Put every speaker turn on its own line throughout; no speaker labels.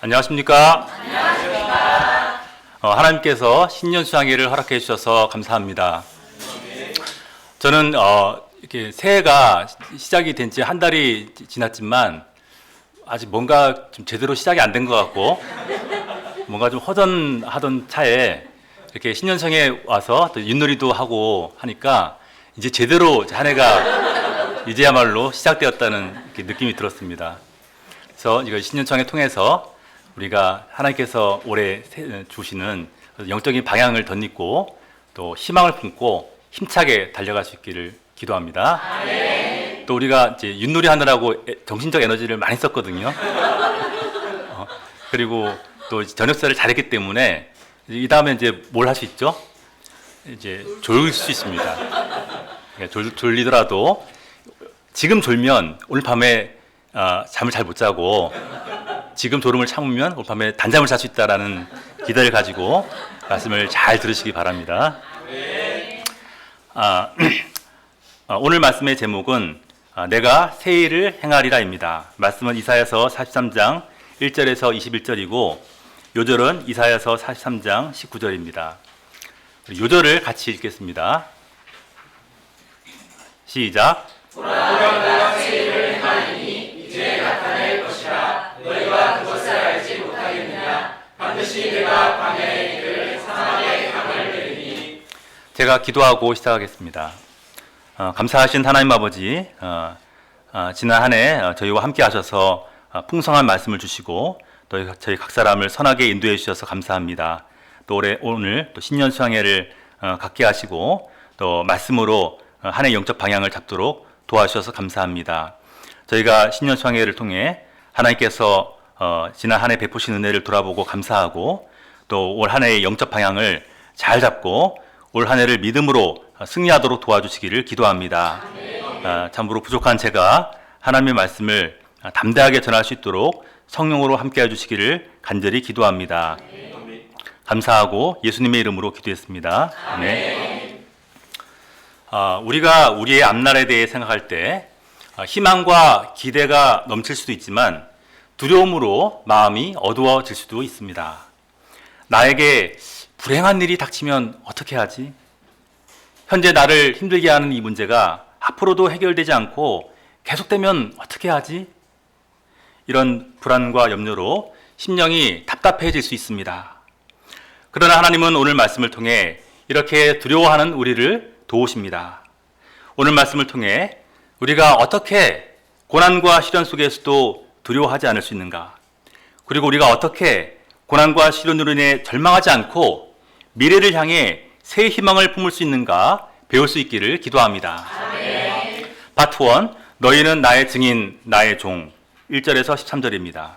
안녕하십니까? 하나님께서 신년 수양회를 허락해 주셔서 감사합니다. 저는 이렇게 새해가 시작이 된 지 한 달이 지났지만 아직 뭔가 좀 제대로 시작이 안 된 것 같고 뭔가 좀 허전하던 차에 이렇게 신년 수양회에 와서 또 윷놀이도 하고 하니까 이제 제대로 한 해가 이제야말로 시작되었다는 느낌이 들었습니다. 그래서 이거 신년 수양회 통해서 우리가 하나님께서 올해 주시는 영적인 방향을 덧입고 또 희망을 품고 힘차게 달려갈 수 있기를 기도합니다. 아멘. 또 우리가 이제 윷놀이 하느라고 정신적 에너지를 많이 썼거든요. 그리고 또 저녁사를 잘했기 때문에 이 다음에 이제 뭘 할 수 있죠? 이제 졸릴 수 있습니다. 그러니까 졸리더라도 지금 졸면 오늘 밤에 잠을 잘 못 자고 지금 졸음을 참으면 오늘 밤에 단잠을 잘 수 있다라는 기대를 가지고 말씀을 잘 들으시기 바랍니다. 오늘 말씀의 제목은 내가 새 일을 행하리라입니다. 말씀은 이사야서 43장 1절에서 21절이고 요절은 이사야서 43장 19절입니다. 요절을 같이 읽겠습니다. 시작.
내가 새 일을 행하리니 이제 나타낼 것이라 너희가 그것을 알지 못하겠느냐 반드시 내가 광야의 길을 사막의 강을 내리니.
제가 기도하고 시작하겠습니다. 감사하신 하나님 아버지, 지난 한 해 저희와 함께 하셔서 풍성한 말씀을 주시고 또 저희 각 사람을 선하게 인도해 주셔서 감사합니다. 또 오늘 또 신년 수양회를 갖게 하시고 또 말씀으로 한 해 영적 방향을 잡도록 도와주셔서 감사합니다. 저희가 신년 수양회를 통해 하나님께서 지난 한 해 베푸신 은혜를 돌아보고 감사하고 또 올 한 해의 영적 방향을 잘 잡고 올 한 해를 믿음으로 승리하도록 도와주시기를 기도합니다. 참으로 부족한 제가 하나님의 말씀을 담대하게 전할 수 있도록 성령으로 함께해 주시기를 간절히 기도합니다. 감사하고 예수님의 이름으로 기도했습니다. 아멘. 우리가 우리의 앞날에 대해 생각할 때 희망과 기대가 넘칠 수도 있지만 두려움으로 마음이 어두워질 수도 있습니다. 나에게 불행한 일이 닥치면 어떻게 하지? 현재 나를 힘들게 하는 이 문제가 앞으로도 해결되지 않고 계속되면 어떻게 하지? 이런 불안과 염려로 심령이 답답해질 수 있습니다. 그러나 하나님은 오늘 말씀을 통해 이렇게 두려워하는 우리를 도우십니다. 오늘 말씀을 통해 우리가 어떻게 고난과 시련 속에서도 두려워하지 않을 수 있는가? 그리고 우리가 어떻게 고난과 시련으로 인해 절망하지 않고 미래를 향해 새 희망을 품을 수 있는가 배울 수 있기를 기도합니다. 아멘. 파트 1, 너희는 나의 증인, 나의 종. 1절에서 13절입니다.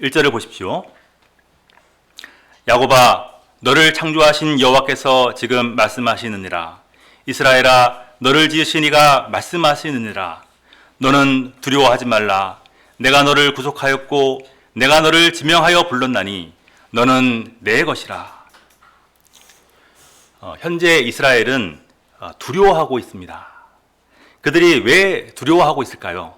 1절을 보십시오. 야곱아, 너를 창조하신 여호와께서 지금 말씀하시느니라. 이스라엘아, 너를 지으신 이가 말씀하시느니라. 너는 두려워하지 말라. 내가 너를 구속하였고 내가 너를 지명하여 불렀나니 너는 내 것이라. 현재 이스라엘은 두려워하고 있습니다. 그들이 왜 두려워하고 있을까요?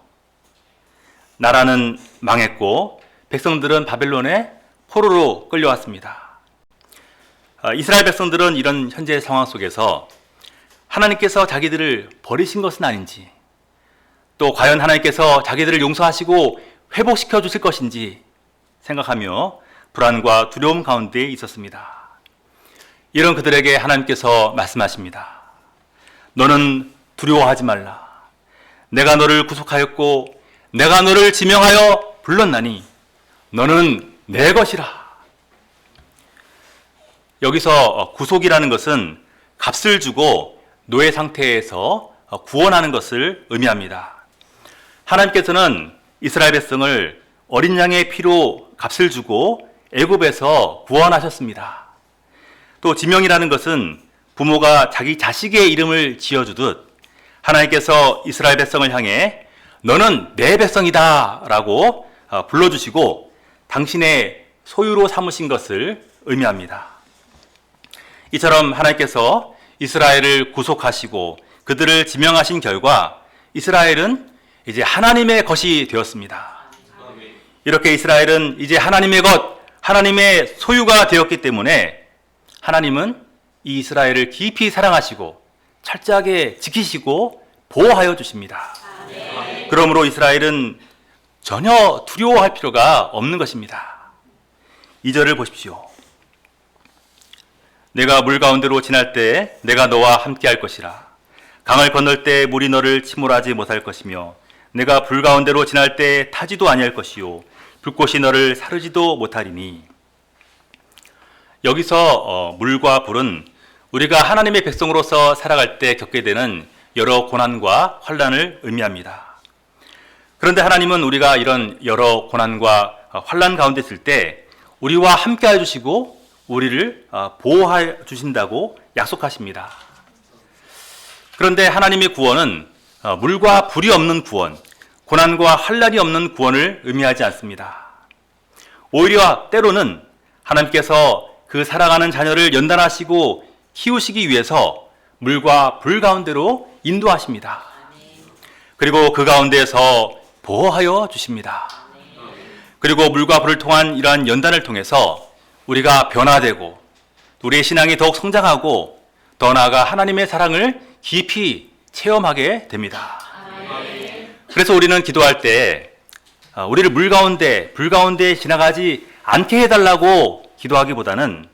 나라는 망했고 백성들은 바벨론의 포로로 끌려왔습니다. 이스라엘 백성들은 이런 현재 상황 속에서 하나님께서 자기들을 버리신 것은 아닌지, 또 과연 하나님께서 자기들을 용서하시고 회복시켜 주실 것인지 생각하며 불안과 두려움 가운데 있었습니다. 이런 그들에게 하나님께서 말씀하십니다. 너는 두려워하지 말라. 내가 너를 구속하였고 내가 너를 지명하여 불렀나니 너는 내 것이라. 여기서 구속이라는 것은 값을 주고 노예 상태에서 구원하는 것을 의미합니다. 하나님께서는 이스라엘 백성을 어린 양의 피로 값을 주고 애굽에서 구원하셨습니다. 또 지명이라는 것은 부모가 자기 자식의 이름을 지어주듯 하나님께서 이스라엘 백성을 향해 너는 내 백성이다 라고 불러주시고 당신의 소유로 삼으신 것을 의미합니다. 이처럼 하나님께서 이스라엘을 구속하시고 그들을 지명하신 결과 이스라엘은 이제 하나님의 것이 되었습니다. 이렇게 이스라엘은 이제 하나님의 것, 하나님의 소유가 되었기 때문에 하나님은 이 이스라엘을 깊이 사랑하시고 철저하게 지키시고 보호하여 주십니다. 그러므로 이스라엘은 전혀 두려워할 필요가 없는 것입니다. 2절을 보십시오. 내가 물 가운데로 지날 때 내가 너와 함께 할 것이라. 강을 건널 때 물이 너를 침몰하지 못할 것이며 내가 불 가운데로 지날 때 타지도 아니할 것이요 불꽃이 너를 사르지도 못하리니. 여기서 물과 불은 우리가 하나님의 백성으로서 살아갈 때 겪게 되는 여러 고난과 환난을 의미합니다. 그런데 하나님은 우리가 이런 여러 고난과 환난 가운데 있을 때 우리와 함께 해주시고 우리를 보호해 주신다고 약속하십니다. 그런데 하나님의 구원은 물과 불이 없는 구원, 고난과 환난이 없는 구원을 의미하지 않습니다. 오히려 때로는 하나님께서 그 사랑하는 자녀를 연단하시고 키우시기 위해서 물과 불 가운데로 인도하십니다. 그리고 그 가운데에서 보호하여 주십니다. 그리고 물과 불을 통한 이러한 연단을 통해서 우리가 변화되고 우리의 신앙이 더욱 성장하고 더 나아가 하나님의 사랑을 깊이 체험하게 됩니다. 그래서 우리는 기도할 때 우리를 물 가운데, 불 가운데 지나가지 않게 해달라고 기도하기보다는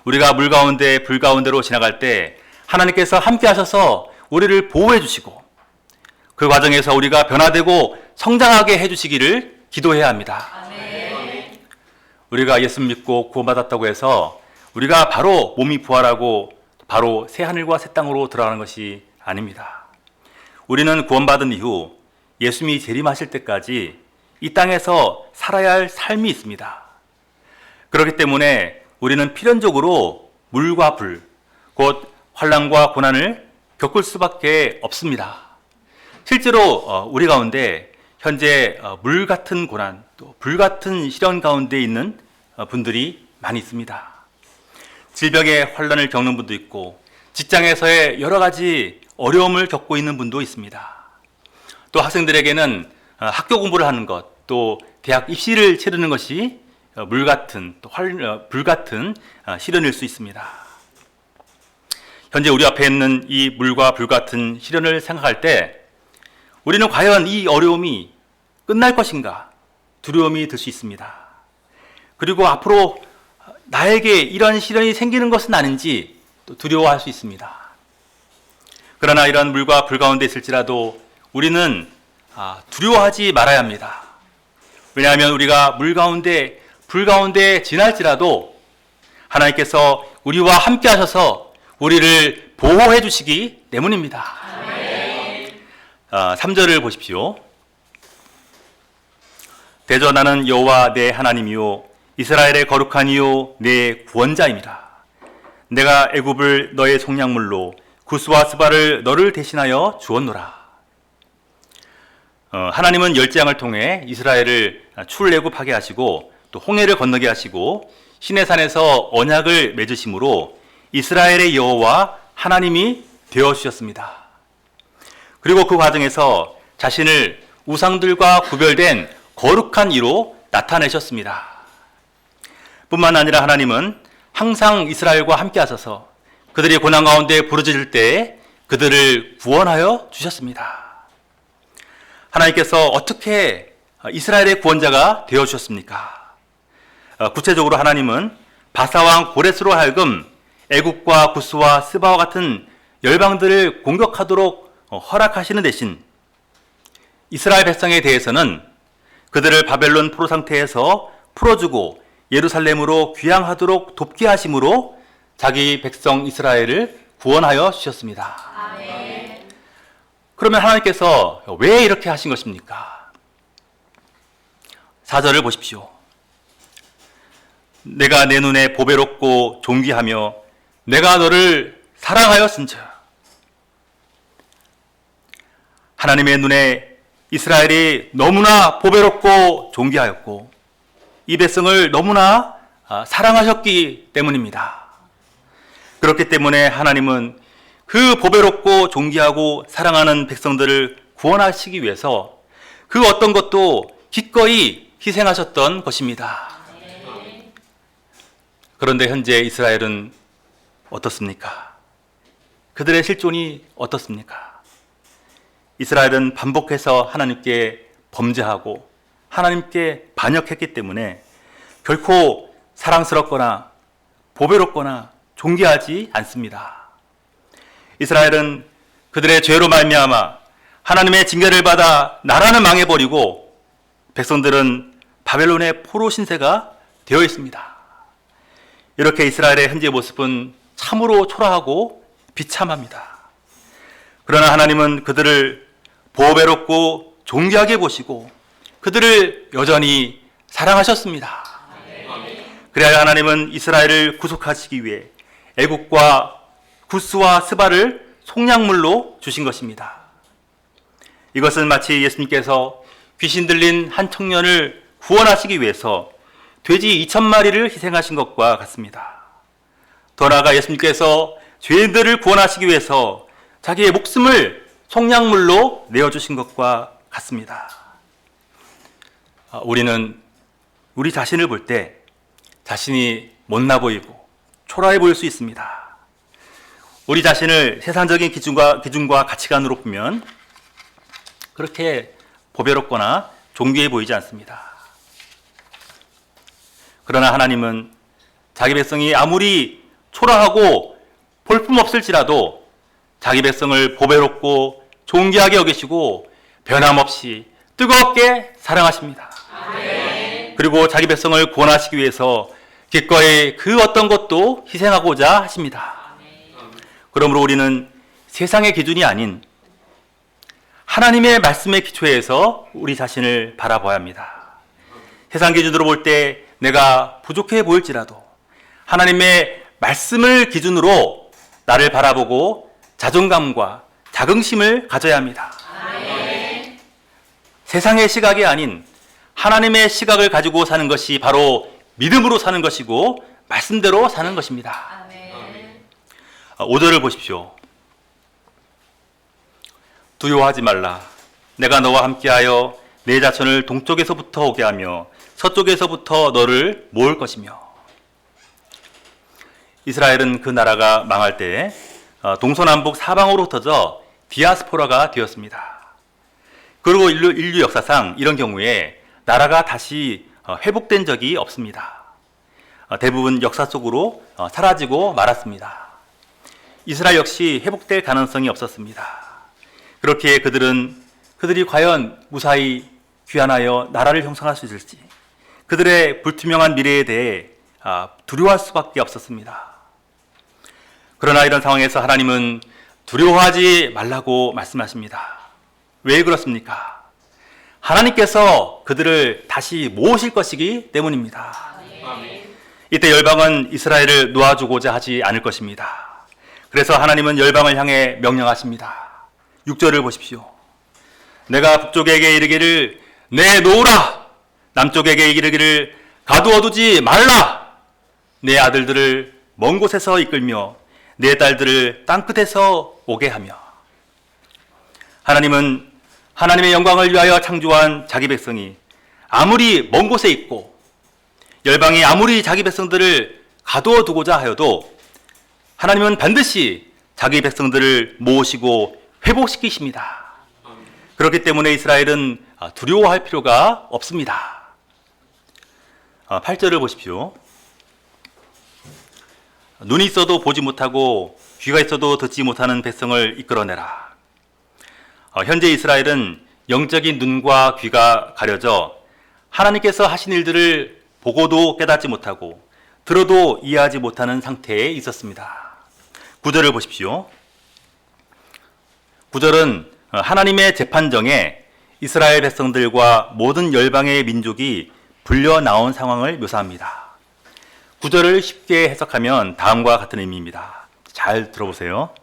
우리가 물 가운데, 불 가운데로 지나갈 때 하나님께서 함께 하셔서 우리를 보호해 주시고 그 과정에서 우리가 변화되고 성장하게 해주시기를 기도해야 합니다. 우리가 예수 믿고 구원받았다고 해서 우리가 바로 몸이 부활하고 바로 새 하늘과 새 땅으로 들어가는 것이 아닙니다. 우리는 구원받은 이후 예수님이 재림하실 때까지 이 땅에서 살아야 할 삶이 있습니다. 그렇기 때문에 우리는 필연적으로 물과 불, 곧 환난과 고난을 겪을 수밖에 없습니다. 실제로 우리 가운데 현재 물 같은 고난, 또 불 같은 시련 가운데 있는 분들이 많이 있습니다. 질병의 환난을 겪는 분도 있고 직장에서의 여러 가지 어려움을 겪고 있는 분도 있습니다. 또 학생들에게는 학교 공부를 하는 것, 또 대학 입시를 치르는 것이 물 같은, 또 불 같은 시련일 수 있습니다. 현재 우리 앞에 있는 이 물과 불 같은 시련을 생각할 때 우리는 과연 이 어려움이 끝날 것인가 두려움이 들 수 있습니다. 그리고 앞으로 나에게 이런 시련이 생기는 것은 아닌지 또 두려워할 수 있습니다. 그러나 이런 물과 불 가운데 있을지라도 우리는 두려워하지 말아야 합니다. 왜냐하면 우리가 물 가운데, 불 가운데 지날지라도 하나님께서 우리와 함께 하셔서 우리를 보호해 주시기 때문입니다. 3절을 보십시오. 대저 나는 여호와 내 하나님이요 이스라엘의 거룩한 이요 내 구원자입니다. 내가 애굽을 너의 속량물로 구스와 스바를 너를 대신하여 주었노라. 하나님은 열재앙을 통해 이스라엘을 출애굽하게 하시고 또 홍해를 건너게 하시고 시내산에서 언약을 맺으심으로 이스라엘의 여호와 하나님이 되어주셨습니다. 그리고 그 과정에서 자신을 우상들과 구별된 거룩한 이로 나타내셨습니다. 뿐만 아니라 하나님은 항상 이스라엘과 함께 하셔서 그들이 고난 가운데 부르짖을 때 그들을 구원하여 주셨습니다. 하나님께서 어떻게 이스라엘의 구원자가 되어주셨습니까? 구체적으로 하나님은 바사왕 고레스로 하여금 애굽과 구스와 스바와 같은 열방들을 공격하도록 허락하시는 대신 이스라엘 백성에 대해서는 그들을 바벨론 포로 상태에서 풀어주고 예루살렘으로 귀향하도록 돕게 하심으로 자기 백성 이스라엘을 구원하여 주셨습니다. 아멘. 그러면 하나님께서 왜 이렇게 하신 것입니까? 4절을 보십시오. 내가 내 눈에 보배롭고 존귀하며 내가 너를 사랑하였은즉. 하나님의 눈에 이스라엘이 너무나 보배롭고 존귀하였고 이 백성을 너무나 사랑하셨기 때문입니다. 그렇기 때문에 하나님은 그 보배롭고 존귀하고 사랑하는 백성들을 구원하시기 위해서 그 어떤 것도 기꺼이 희생하셨던 것입니다. 그런데 현재 이스라엘은 어떻습니까? 그들의 실존이 어떻습니까? 이스라엘은 반복해서 하나님께 범죄하고 하나님께 반역했기 때문에 결코 사랑스럽거나 보배롭거나 존귀하지 않습니다. 이스라엘은 그들의 죄로 말미암아 하나님의 징계를 받아 나라는 망해버리고 백성들은 바벨론의 포로 신세가 되어 있습니다. 이렇게 이스라엘의 현재 모습은 참으로 초라하고 비참합니다. 그러나 하나님은 그들을 보배롭고 존귀하게 보시고 그들을 여전히 사랑하셨습니다. 그래야 하나님은 이스라엘을 구속하시기 위해 애국과 구스와 스바를 속량물로 주신 것입니다. 이것은 마치 예수님께서 귀신 들린 한 청년을 구원하시기 위해서 돼지 2,000마리를 희생하신 것과 같습니다. 더 나아가 예수님께서 죄인들을 구원하시기 위해서 자기의 목숨을 속량물로 내어주신 것과 같습니다. 우리는 우리 자신을 볼 때 자신이 못나 보이고 초라해 보일 수 있습니다. 우리 자신을 세상적인 기준과 가치관으로 보면 그렇게 보배롭거나 존귀해 보이지 않습니다. 그러나 하나님은 자기 백성이 아무리 초라하고 볼품없을지라도 자기 백성을 보배롭고 존귀하게 여기시고 변함없이 뜨겁게 사랑하십니다. 그리고 자기 백성을 구원하시기 위해서 기꺼이 그 어떤 것도 희생하고자 하십니다. 그러므로 우리는 세상의 기준이 아닌 하나님의 말씀의 기초에서 우리 자신을 바라봐야 합니다. 세상 기준으로 볼 때 내가 부족해 보일지라도 하나님의 말씀을 기준으로 나를 바라보고 자존감과 자긍심을 가져야 합니다. 세상의 시각이 아닌 하나님의 시각을 가지고 사는 것이 바로 믿음으로 사는 것이고 말씀대로 사는 것입니다. 5절을 보십시오. 두려워하지 말라. 내가 너와 함께하여 내 자손을 동쪽에서부터 오게 하며 서쪽에서부터 너를 모을 것이며. 이스라엘은 그 나라가 망할 때 동서남북 사방으로 흩어져 디아스포라가 되었습니다. 그리고 인류 역사상 이런 경우에 나라가 다시 회복된 적이 없습니다. 대부분 역사 속으로 사라지고 말았습니다. 이스라엘 역시 회복될 가능성이 없었습니다. 그렇기에 그들이 과연 무사히 귀환하여 나라를 형성할 수 있을지 그들의 불투명한 미래에 대해 두려워할 수밖에 없었습니다. 그러나 이런 상황에서 하나님은 두려워하지 말라고 말씀하십니다. 왜 그렇습니까? 하나님께서 그들을 다시 모으실 것이기 때문입니다. 이때 열방은 이스라엘을 놓아주고자 하지 않을 것입니다. 그래서 하나님은 열방을 향해 명령하십니다. 6절을 보십시오. 내가 북쪽에게 이르기를 내놓으라. 남쪽에게 이르기를 가두어두지 말라. 내 아들들을 먼 곳에서 이끌며 내 딸들을 땅끝에서 오게 하며. 하나님은 하나님의 영광을 위하여 창조한 자기 백성이 아무리 먼 곳에 있고 열방이 아무리 자기 백성들을 가두어 두고자 하여도 하나님은 반드시 자기 백성들을 모으시고 회복시키십니다. 그렇기 때문에 이스라엘은 두려워할 필요가 없습니다. 8절을 보십시오. 눈이 있어도 보지 못하고 귀가 있어도 듣지 못하는 백성을 이끌어내라. 현재 이스라엘은 영적인 눈과 귀가 가려져 하나님께서 하신 일들을 보고도 깨닫지 못하고 들어도 이해하지 못하는 상태에 있었습니다. 9절을 보십시오. 9절은 하나님의 재판정에 이스라엘 백성들과 모든 열방의 민족이 불려 나온 상황을 묘사합니다. 9절을 쉽게 해석하면 다음과 같은 의미입니다. 잘 들어보세요.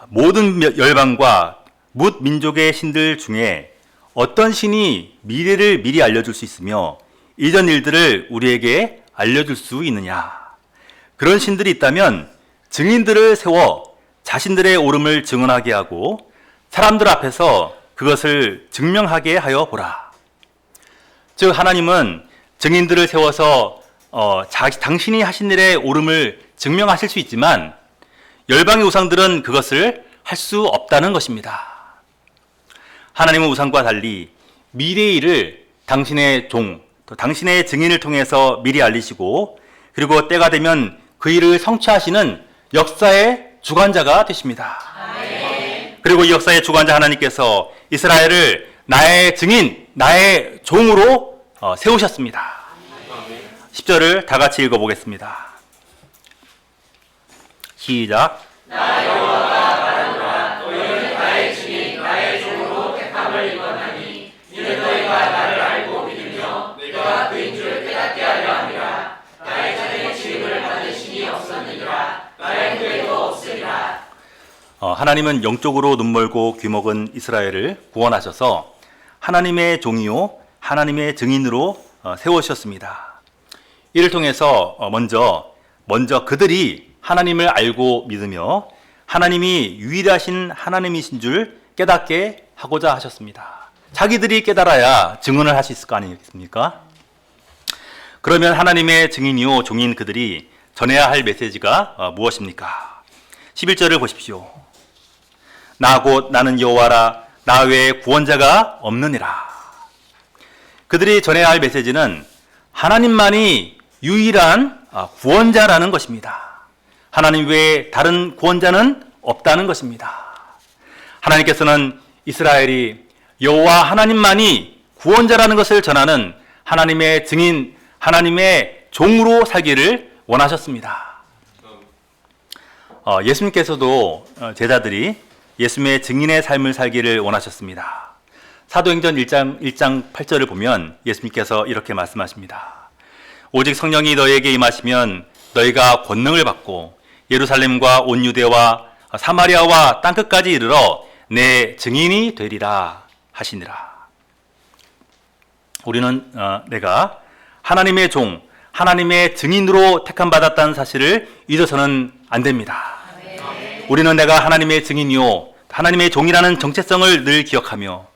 모든 열방과 뭇 민족의 신들 중에 어떤 신이 미래를 미리 알려줄 수 있으며 이전 일들을 우리에게 알려줄 수 있느냐. 그런 신들이 있다면 증인들을 세워 자신들의 옳음을 증언하게 하고 사람들 앞에서 그것을 증명하게 하여 보라. 즉 하나님은 증인들을 세워서 당신이 하신 일의 옳음을 증명하실 수 있지만 열방의 우상들은 그것을 할 수 없다는 것입니다. 하나님은 우상과 달리 미래의 일을 당신의 종, 또 당신의 증인을 통해서 미리 알리시고 그리고 때가 되면 그 일을 성취하시는 역사의 주관자가 되십니다. 그리고 이 역사의 주관자 하나님께서 이스라엘을 나의 증인, 나의 종으로 세우셨습니다. 10절을 다 같이 읽어보겠습니다. 시작.
나 여호와가 말하노라. 너희는 나의 증인, 나의 종으로 택함을 입었나니 이는 너희가 나를 알고 믿으며 내가 그인 줄 깨닫게 하려 함이라. 나의 전에 지음을 받은 신이 없었느니라. 나의 후에도 없으리라.
하나님은 영적으로 눈멀고 귀먹은 이스라엘을 구원하셔서 하나님의 종이요 하나님의 증인으로 세우셨습니다. 이를 통해서 먼저 그들이 하나님을 알고 믿으며 하나님이 유일하신 하나님이신 줄 깨닫게 하고자 하셨습니다. 자기들이 깨달아야 증언을 할 수 있을 거 아니겠습니까? 그러면 하나님의 증인이요 종인 그들이 전해야 할 메시지가 무엇입니까? 11절을 보십시오. 나 곧 나는 여호와라. 나 외에 구원자가 없느니라. 그들이 전해야 할 메시지는 하나님만이 유일한 구원자라는 것입니다. 하나님 외에 다른 구원자는 없다는 것입니다. 하나님께서는 이스라엘이 여호와 하나님만이 구원자라는 것을 전하는 하나님의 증인, 하나님의 종으로 살기를 원하셨습니다. 예수님께서도 제자들이 예수님의 증인의 삶을 살기를 원하셨습니다. 사도행전 1장 8절을 보면 예수님께서 이렇게 말씀하십니다. 오직 성령이 너희에게 임하시면 너희가 권능을 받고 예루살렘과 온 유대와 사마리아와 땅끝까지 이르러 내 증인이 되리라 하시니라. 우리는 내가 하나님의 종, 하나님의 증인으로 택함받았다는 사실을 잊어서는 안 됩니다. 우리는 내가 하나님의 증인이요 하나님의 종이라는 정체성을 늘 기억하며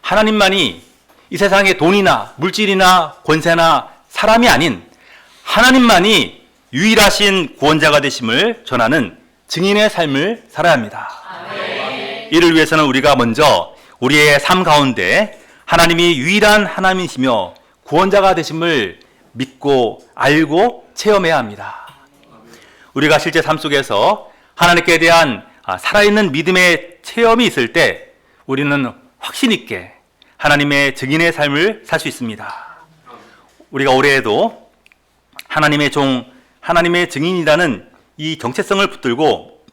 하나님만이 이 세상의 돈이나 물질이나 권세나 사람이 아닌 하나님만이 유일하신 구원자가 되심을 전하는 증인의 삶을 살아야 합니다. 이를 위해서는 우리가 먼저 우리의 삶 가운데 하나님이 유일한 하나님이시며 구원자가 되심을 믿고 알고 체험해야 합니다. 우리가 실제 삶 속에서 하나님께 대한 살아있는 믿음의 체험이 있을 때 우리는 확신 있게 하나님의 증인의 삶을 살 수 있습니다. 우리가 올해에도 하나님의 종, 하나님의 증인이라는 이 정체성을 붙들고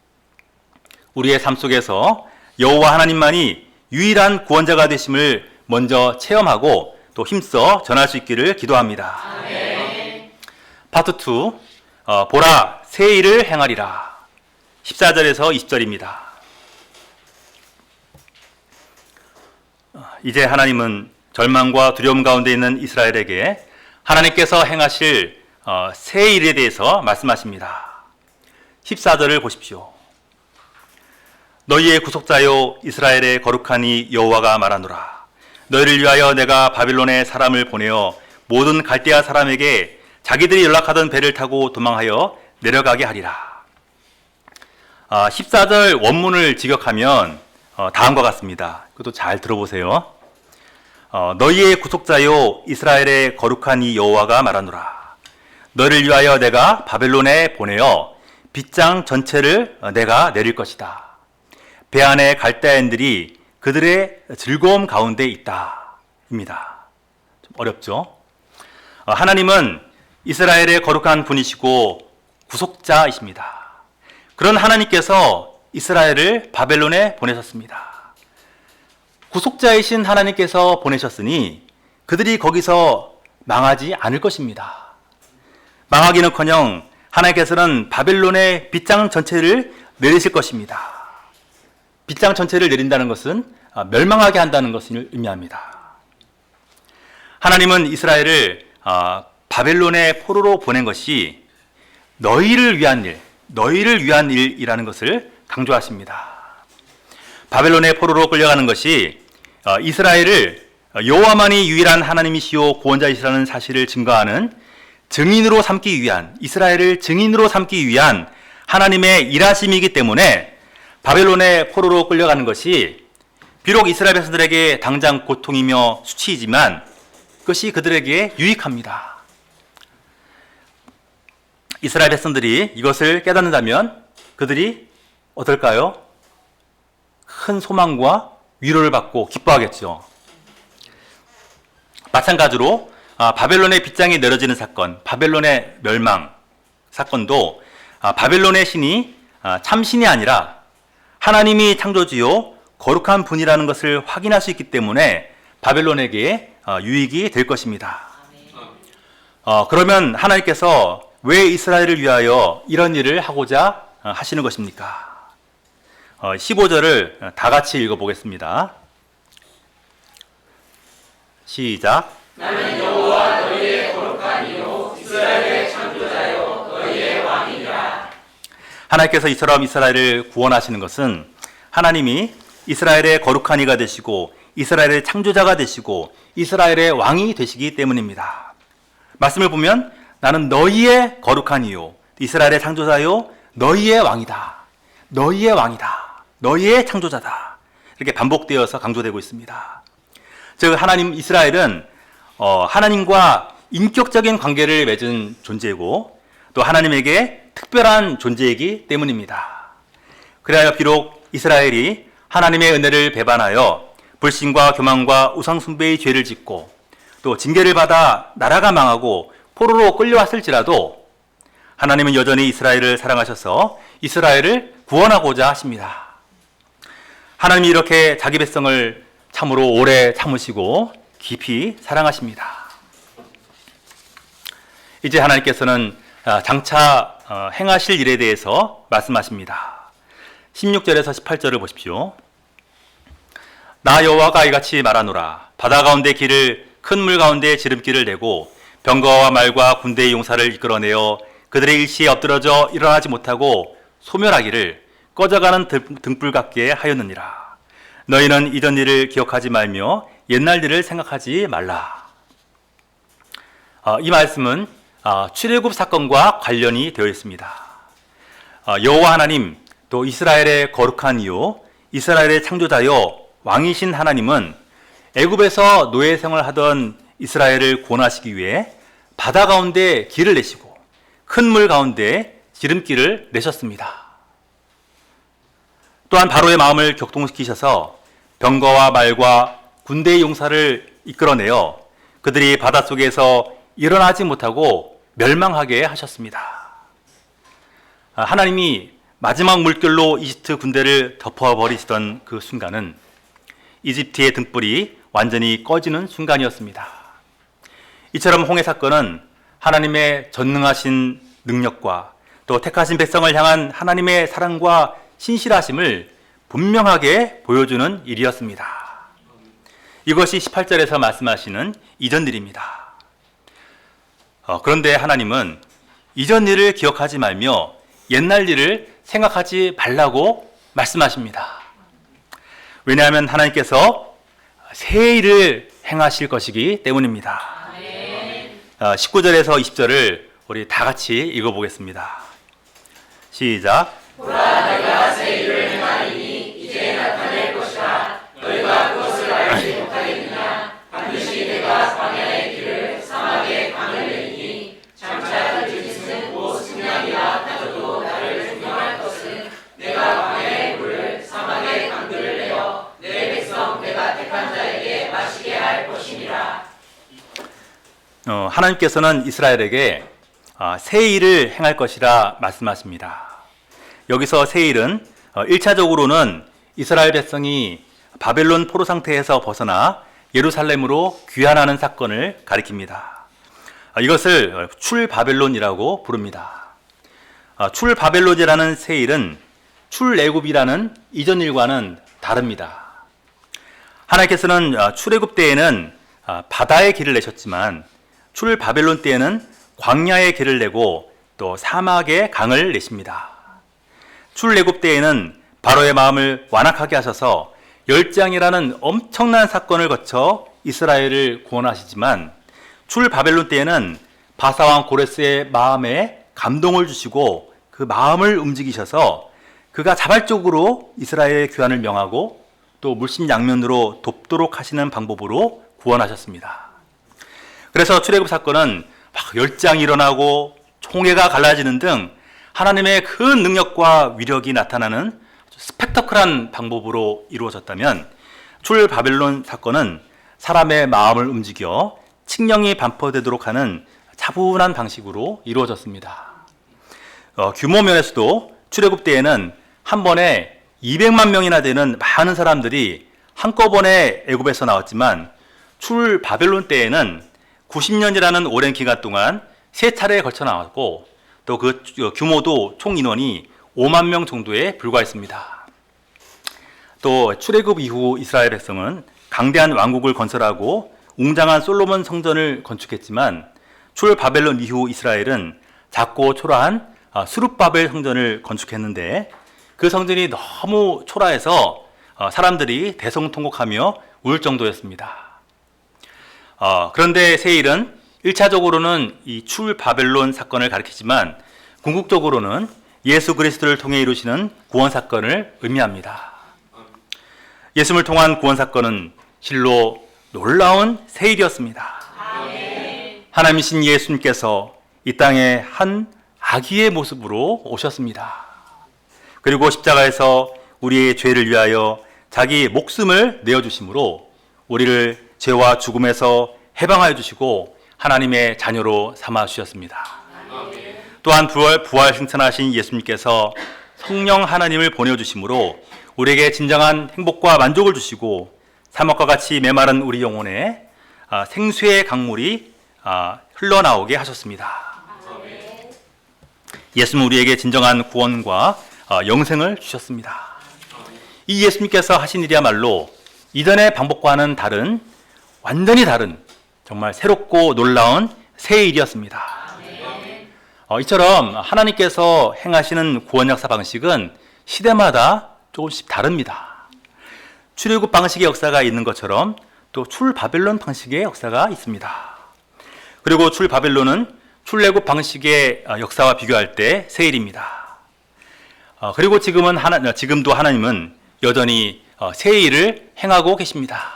우리의 삶 속에서 여호와 하나님만이 유일한 구원자가 되심을 먼저 체험하고 또 힘써 전할 수 있기를 기도합니다. 파트 2, 보라 새 일을 행하리라. 14절에서 20절입니다. 이제 하나님은 절망과 두려움 가운데 있는 이스라엘에게 하나님께서 행하실 새 일에 대해서 말씀하십니다. 14절을 보십시오. 너희의 구속자요 이스라엘의 거룩한 이 여호와가 말하노라. 너희를 위하여 내가 바빌론에 사람을 보내어 모든 갈대아 사람에게 자기들이 연락하던 배를 타고 도망하여 내려가게 하리라. 14절 원문을 직역하면 다음과 같습니다. 그것도 잘 들어보세요. 너희의 구속자요 이스라엘의 거룩한 이 여호와가 말하노라. 너희를 위하여 내가 바벨론에 보내어 빗장 전체를 내가 내릴 것이다. 배 안에 갈대아인들이 그들의 즐거움 가운데 있다. 입니다. 좀 어렵죠? 하나님은 이스라엘의 거룩한 분이시고 구속자이십니다. 그런 하나님께서 이스라엘을 바벨론에 보내셨습니다. 구속자이신 하나님께서 보내셨으니 그들이 거기서 망하지 않을 것입니다. 망하기는커녕 하나님께서는 바벨론의 빗장 전체를 내리실 것입니다. 빗장 전체를 내린다는 것은 멸망하게 한다는 것을 의미합니다. 하나님은 이스라엘을 바벨론의 포로로 보낸 것이 너희를 위한 일이라는 것을 강조하십니다. 바벨론의 포로로 끌려가는 것이 이스라엘을 여호와만이 유일한 하나님이시요 구원자이시라는 사실을 증거하는 증인으로 삼기 위한, 이스라엘을 증인으로 삼기 위한 하나님의 일하심이기 때문에 바벨론의 포로로 끌려가는 것이 비록 이스라엘 백성들에게 당장 고통이며 수치이지만 그것이 그들에게 유익합니다. 이스라엘 백성들이 이것을 깨닫는다면 그들이 어떨까요? 큰 소망과 위로를 받고 기뻐하겠죠. 마찬가지로 바벨론의 빗장이 내려지는 사건, 바벨론의 멸망 사건도 바벨론의 신이 참신이 아니라 하나님이 창조주요 거룩한 분이라는 것을 확인할 수 있기 때문에 바벨론에게 유익이 될 것입니다. 그러면 하나님께서 왜 이스라엘을 위하여 이런 일을 하고자 하시는 것입니까? 15절을 다 같이 읽어보겠습니다. 시작.
나는 여호와 너희의 거룩한 이요 이스라엘의 창조자요 너희의 왕이니라.
하나님께서 이처럼 이스라엘을 구원하시는 것은 하나님이 이스라엘의 거룩한 이가 되시고 이스라엘의 창조자가 되시고 이스라엘의 왕이 되시기 때문입니다. 말씀을 보면 나는 너희의 거룩한 이요 이스라엘의 창조자요 너희의 왕이다. 너희의 왕이다. 너희의 창조자다. 이렇게 반복되어서 강조되고 있습니다. 즉 하나님 이스라엘은 하나님과 인격적인 관계를 맺은 존재이고 또 하나님에게 특별한 존재이기 때문입니다. 그래야 비록 이스라엘이 하나님의 은혜를 배반하여 불신과 교만과 우상 숭배의 죄를 짓고 또 징계를 받아 나라가 망하고 포로로 끌려왔을지라도 하나님은 여전히 이스라엘을 사랑하셔서 이스라엘을 구원하고자 하십니다. 하나님이 이렇게 자기 백성을 참으로 오래 참으시고 깊이 사랑하십니다. 이제 하나님께서는 장차 행하실 일에 대해서 말씀하십니다. 16절에서 18절을 보십시오. 나 여호와가 이같이 말하노라. 바다 가운데 길을 큰 물 가운데 지름길을 내고 병거와 말과 군대의 용사를 이끌어내어 그들의 일시에 엎드러져 일어나지 못하고 소멸하기를 꺼져가는 등불 같게 하였느니라. 너희는 이전 일을 기억하지 말며 옛날 일을 생각하지 말라. 이 말씀은 출애굽 사건과 관련이 되어 있습니다. 여호와 하나님 또 이스라엘의 거룩한 이요 이스라엘의 창조자요 왕이신 하나님은 애굽에서 노예 생활을 하던 이스라엘을 구원하시기 위해 바다 가운데 길을 내시고 큰 물 가운데 지름길을 내셨습니다. 또한 바로의 마음을 격동시키셔서 병거와 말과 군대의 용사를 이끌어내어 그들이 바닷속에서 일어나지 못하고 멸망하게 하셨습니다. 하나님이 마지막 물결로 이집트 군대를 덮어버리시던 그 순간은 이집트의 등불이 완전히 꺼지는 순간이었습니다. 이처럼 홍해 사건은 하나님의 전능하신 능력과 또 택하신 백성을 향한 하나님의 사랑과 신실하심을 분명하게 보여주는 일이었습니다. 이것이 18절에서 말씀하시는 이전 일입니다. 그런데 하나님은 이전 일을 기억하지 말며 옛날 일을 생각하지 말라고 말씀하십니다. 왜냐하면 하나님께서 새 일을 행하실 것이기 때문입니다. 19절에서 20절을 우리 다 같이 읽어보겠습니다. 시작.
보라 내가 새 일을 행하리니 이제 나타낼 것이라. 너희가 그것을 알지 못하겠느냐. 반드시 내가 광야의 길을 사막의 강을 내리니 장차 들짓은 곧 승냥이와 타조도 나를 존경할 것은 내가 광야의 물을 사막의 강들을 내어 내 백성 내가 택한 자에게 마시게 할 것이니라.
하나님께서는 이스라엘에게 새 일을 행할 것이라 말씀하십니다. 여기서 새 일은 1차적으로는 이스라엘 백성이 바벨론 포로 상태에서 벗어나 예루살렘으로 귀환하는 사건을 가리킵니다. 이것을 출바벨론이라고 부릅니다. 출바벨론이라는 새 일은 출애굽이라는 이전 일과는 다릅니다. 하나님께서는 출애굽 때에는 바다의 길을 내셨지만 출바벨론 때에는 광야의 길을 내고 또 사막의 강을 내십니다. 출애굽 때에는 바로의 마음을 완악하게 하셔서 열장이라는 엄청난 사건을 거쳐 이스라엘을 구원하시지만 출 바벨론 때에는 바사왕 고레스의 마음에 감동을 주시고 그 마음을 움직이셔서 그가 자발적으로 이스라엘의 귀환을 명하고 또 물심양면으로 돕도록 하시는 방법으로 구원하셨습니다. 그래서 출애굽 사건은 막 열장이 일어나고 총회가 갈라지는 등 하나님의 큰 능력과 위력이 나타나는 스펙터클한 방법으로 이루어졌다면 출 바벨론 사건은 사람의 마음을 움직여 칙령이 반포되도록 하는 차분한 방식으로 이루어졌습니다. 규모 면에서도 출애굽 때에는 한 번에 200만 명이나 되는 많은 사람들이 한꺼번에 애굽에서 나왔지만 출 바벨론 때에는 90년이라는 오랜 기간 동안 세 차례에 걸쳐 나왔고 또 그 규모도 총 인원이 5만 명 정도에 불과했습니다. 또 출애굽 이후 이스라엘 백성은 강대한 왕국을 건설하고 웅장한 솔로몬 성전을 건축했지만 출 바벨론 이후 이스라엘은 작고 초라한 스룹바벨 성전을 건축했는데 그 성전이 너무 초라해서 사람들이 대성통곡하며 울 정도였습니다. 그런데 세일은 1차적으로는 이 출 바벨론 사건을 가리키지만 궁극적으로는 예수 그리스도를 통해 이루시는 구원 사건을 의미합니다. 예수님을 통한 구원 사건은 실로 놀라운 세일이었습니다. 하나님이신 예수님께서 이 땅에 한 아기의 모습으로 오셨습니다. 그리고 십자가에서 우리의 죄를 위하여 자기 목숨을 내어주심으로 우리를 죄와 죽음에서 해방하여 주시고 하나님의 자녀로 삼아 주셨습니다. 또한 부활 승천하신 예수님께서 성령 하나님을 보내주심으로 우리에게 진정한 행복과 만족을 주시고 사막과 같이 메마른 우리 영혼에 생수의 강물이 흘러나오게 하셨습니다. 예수님은 우리에게 진정한 구원과 영생을 주셨습니다. 이 예수님께서 하신 일이야말로 이전의 방법과는 다른 완전히 다른 정말 새롭고 놀라운 새 일이었습니다. 이처럼 하나님께서 행하시는 구원 역사 방식은 시대마다 조금씩 다릅니다. 출애굽 방식의 역사가 있는 것처럼 또 출 바벨론 방식의 역사가 있습니다. 그리고 출 바벨론은 출애굽 방식의 역사와 비교할 때 새 일입니다. 그리고 지금도 하나님은 여전히 새 일을 행하고 계십니다.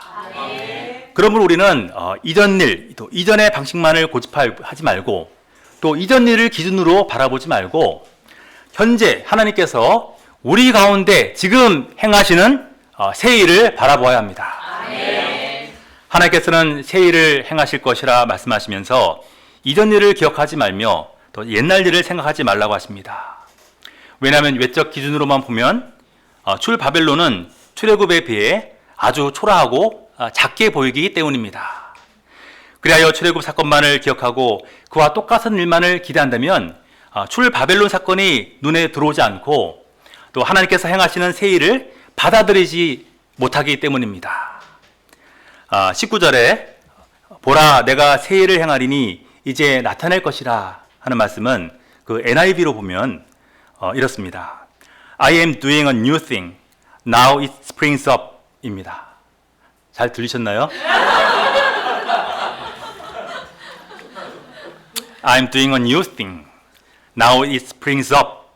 그러므로 우리는 이전 일, 또 이전의 방식만을 고집하지 말고 또 이전 일을 기준으로 바라보지 말고 현재 하나님께서 우리 가운데 지금 행하시는 새 일을 바라보아야 합니다. 하나님께서는 새 일을 행하실 것이라 말씀하시면서 이전 일을 기억하지 말며 또 옛날 일을 생각하지 말라고 하십니다. 왜냐하면 외적 기준으로만 보면 출 바벨론은 출애굽에 비해 아주 초라하고 작게 보이기 때문입니다. 그리하여 출애굽 사건만을 기억하고 그와 똑같은 일만을 기대한다면 출 바벨론 사건이 눈에 들어오지 않고 또 하나님께서 행하시는 새 일을 받아들이지 못하기 때문입니다. 19절에 보라 내가 새 일을 행하리니 이제 나타낼 것이라 하는 말씀은 그 NIV로 보면 이렇습니다. I am doing a new thing. Now it springs up 입니다. 잘 들리셨나요? I'm doing a new thing. Now it springs up.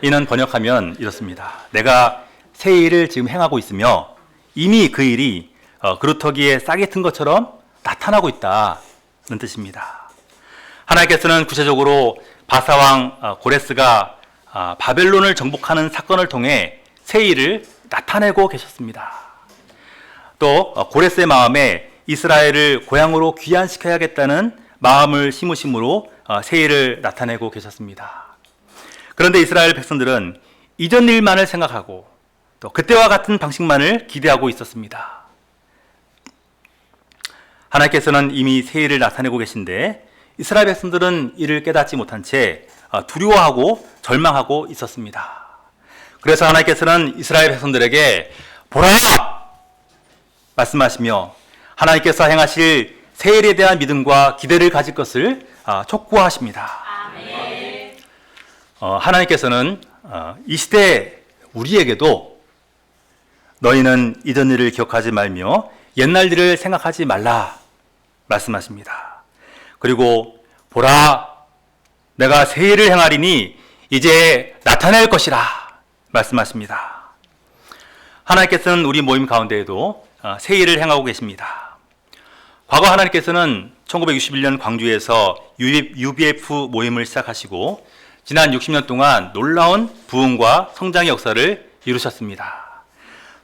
이는 번역하면 이렇습니다. 내가 새 일을 지금 행하고 있으며 이미 그 일이 그루터기에 싹이 튼 것처럼 나타나고 있다는 뜻입니다. 하나님께서는 구체적으로 바사왕 고레스가 바벨론을 정복하는 사건을 통해 새 일을 나타내고 계셨습니다. 또 고레스의 마음에 이스라엘을 고향으로 귀환시켜야겠다는 마음을 심으심으로 새 일을 나타내고 계셨습니다. 그런데 이스라엘 백성들은 이전 일만을 생각하고 또 그때와 같은 방식만을 기대하고 있었습니다. 하나님께서는 이미 새 일을 나타내고 계신데 이스라엘 백성들은 이를 깨닫지 못한 채 두려워하고 절망하고 있었습니다. 그래서 하나님께서는 이스라엘 백성들에게 보라! 말씀하시며 하나님께서 행하실 새 일에 대한 믿음과 기대를 가질 것을 촉구하십니다. 하나님께서는 이 시대 우리에게도 너희는 이전 일을 기억하지 말며 옛날 일을 생각하지 말라 말씀하십니다. 그리고 보라, 내가 새 일을 행하리니 이제 나타낼 것이라 말씀하십니다. 하나님께서는 우리 모임 가운데에도 새 일을 행하고 계십니다. 과거 하나님께서는 1961년 광주에서 UBF 모임을 시작하시고 지난 60년 동안 놀라운 부흥과 성장의 역사를 이루셨습니다.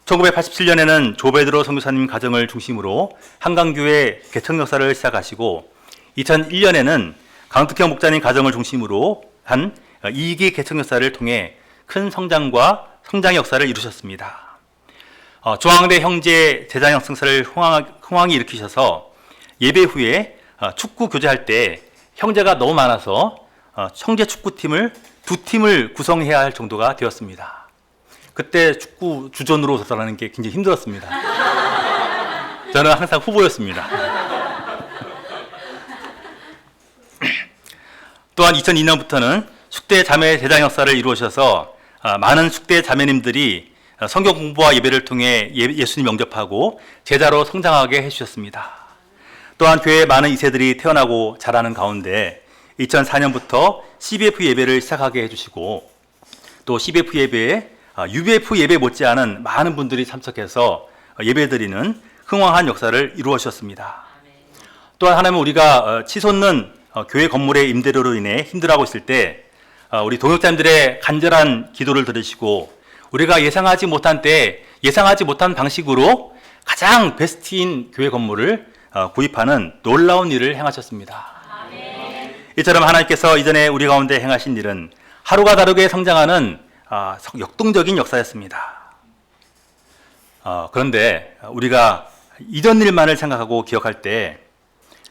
1987년에는 조베드로 선교사님 가정을 중심으로 한강교회 개척 역사를 시작하시고 2001년에는 강특형 목자님 가정을 중심으로 한 2기 개척 역사를 통해 큰 성장과 성장의 역사를 이루셨습니다. 중앙대 형제 제자 형성사를 흥왕히 일으키셔서 예배 후에 축구 교제할 때 형제가 너무 많아서 형제 축구팀을 2팀을 구성해야 할 정도가 되었습니다. 그때 축구 주전으로 들어가는 게 굉장히 힘들었습니다. 저는 항상 후보였습니다. 또한 2002년부터는 숙대 자매 대장 역사를 이루셔서 많은 숙대 자매님들이 성경 공부와 예배를 통해 예수님 영접하고 제자로 성장하게 해주셨습니다. 또한 교회에 많은 2세들이 태어나고 자라는 가운데 2004년부터 CBF 예배를 시작하게 해주시고 또 CBF 예배에 UBF 예배 못지않은 많은 분들이 참석해서 예배드리는 흥왕한 역사를 이루어 주셨습니다. 또한 하나님은 우리가 치솟는 교회 건물의 임대료로 인해 힘들어하고 있을 때 우리 동역자님들의 간절한 기도를 들으시고 우리가 예상하지 못한 때 예상하지 못한 방식으로 가장 베스트인 교회 건물을 구입하는 놀라운 일을 행하셨습니다. 이처럼 하나님께서 이전에 우리 가운데 행하신 일은 하루가 다르게 성장하는 역동적인 역사였습니다. 그런데 우리가 이전 일만을 생각하고 기억할 때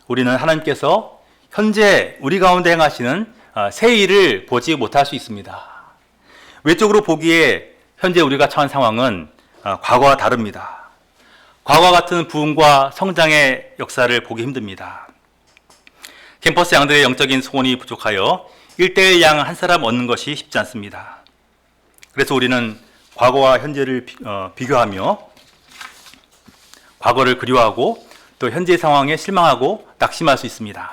우리는 하나님께서 현재 우리 가운데 행하시는 새 일을 보지 못할 수 있습니다. 외적으로 보기에 현재 우리가 처한 상황은 과거와 다릅니다. 과거와 같은 부흥과 성장의 역사를 보기 힘듭니다. 캠퍼스 양들의 영적인 소원이 부족하여 1대1 양 한 사람 얻는 것이 쉽지 않습니다. 그래서 우리는 과거와 현재를 비교하며 과거를 그리워하고 또 현재의 상황에 실망하고 낙심할 수 있습니다.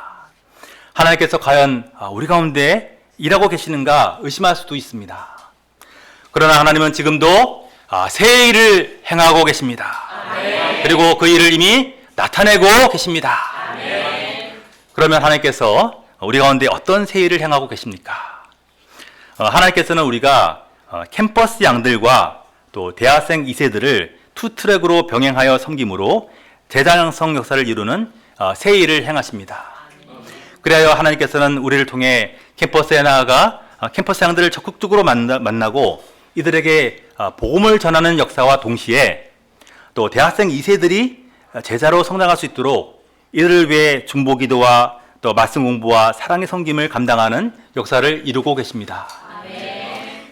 하나님께서 과연 우리 가운데 일하고 계시는가 의심할 수도 있습니다. 그러나 하나님은 지금도 새 일을 행하고 계십니다. 그리고 그 일을 이미 나타내고 계십니다. 그러면 하나님께서 우리 가운데 어떤 새 일을 행하고 계십니까? 하나님께서는 우리가 캠퍼스 양들과 또 대학생 2세들을 투트랙으로 병행하여 섬김으로 제자 형성 역사를 이루는 새 일을 행하십니다. 그리하여 하나님께서는 우리를 통해 캠퍼스에 나아가 캠퍼스 양들을 적극적으로 만나고 이들에게 복음을 전하는 역사와 동시에 또 대학생 2세들이 제자로 성장할 수 있도록 이들을 위해 중보기도와 또 말씀 공부와 사랑의 섬김을 감당하는 역사를 이루고 계십니다.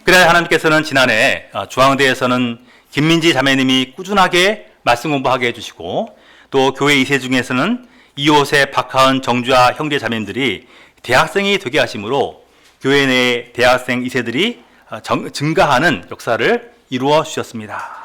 그래야 하나님께서는 지난해 중앙대에서는 김민지 자매님이 꾸준하게 말씀 공부하게 해주시고 또 교회 2세 중에서는 이호세, 박하은, 정주아 형제 자매님들이 대학생이 되게 하심으로 교회 내 대학생 2세들이 증가하는 역사를 이루어 주셨습니다.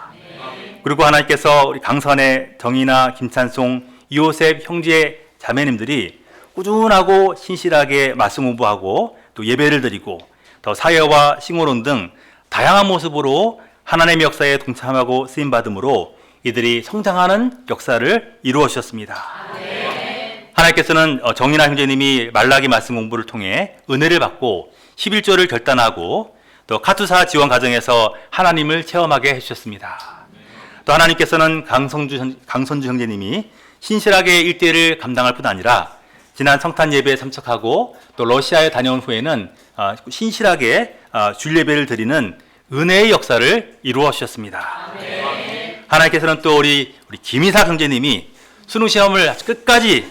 그리고 하나님께서 우리 강선의 정이나 김찬송, 이호셉 형제 자매님들이 꾸준하고 신실하게 말씀 공부하고 또 예배를 드리고 또 사회와 싱어론 등 다양한 모습으로 하나님의 역사에 동참하고 쓰임받음으로 이들이 성장하는 역사를 이루어 주셨습니다. 하나님께서는 정인아 형제님이 말라기 말씀 공부를 통해 은혜를 받고 11조를 결단하고 또 카투사 지원 과정에서 하나님을 체험하게 해주셨습니다. 또 하나님께서는 강선주 형제님이 신실하게 일대를 감당할 뿐 아니라 지난 성탄 예배에 참석하고 또 러시아에 다녀온 후에는 신실하게 주일 예배를 드리는 은혜의 역사를 이루어 주셨습니다. 하나님께서는 또 우리 김이사 형제님이 수능 시험을 끝까지